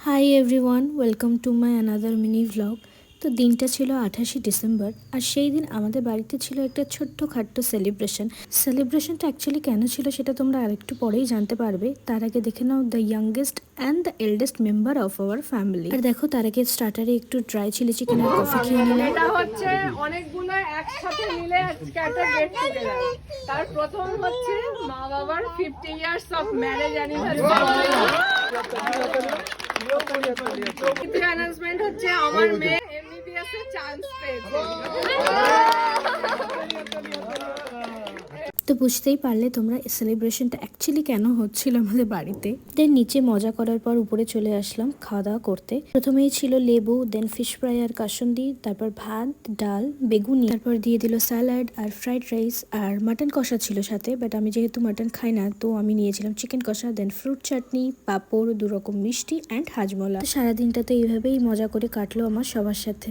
Hi everyone, welcome to my another mini vlog. তো দিনটা ছিল 28শে ডিসেম্বর, আর সেই দিন আমাদের বাড়িতে ছিল একটা ছোট্টখাট্ট সেলিব্রেশনটা অ্যাকচুয়ালি কেন ছিল সেটা তোমরা আরেকটু পরেই জানতে পারবে। তার আগে দেখে নাও the youngest and the eldest member of our family. আর দেখো তার আগে স্টার্টারে একটু ড্রাই চিলি চিকেন আর কফি খেয়ে নিলাম। এটা হচ্ছে অনেকগুলো একসাথে মিলে আজকে একটা গেট টুগেদার। তার প্রথম হচ্ছে মা বাবার 50 ইয়ার্স অফ ম্যারেজ অ্যানিভার্সারি। দ্বিতীয় অ্যানাউন্সমেন্ট হচ্ছে আমার মেয়ে এমবিবিএস এর চান্স পেয়েছে। তো বুঝতেই পারলে তোমরা সেলিব্রেশনটা অ্যাকচুয়ালি কেন হচ্ছিল আমাদের বাড়িতে। দেন নিচে মজা করার পর উপরে চলে আসলাম খাওয়া দাওয়া করতে। প্রথমেই ছিল লেবু, দেন ফিশ ফ্রাই আর কাসুন্দি, তারপর ভাত, ডাল, বেগুনি, তারপর দিয়ে দিল স্যালাড আর ফ্রাইড রাইস, আর মাটন কষা ছিল সাথে। বাট আমি যেহেতু মাটন খাই না, তো আমি নিয়েছিলাম চিকেন কষা, দেন ফ্রুট চাটনি, পাঁপড়, 2 রকম মিষ্টি অ্যান্ড হাজমোলা। সারাদিনটা তো এইভাবেই মজা করে কাটলো আমার সবার সাথে।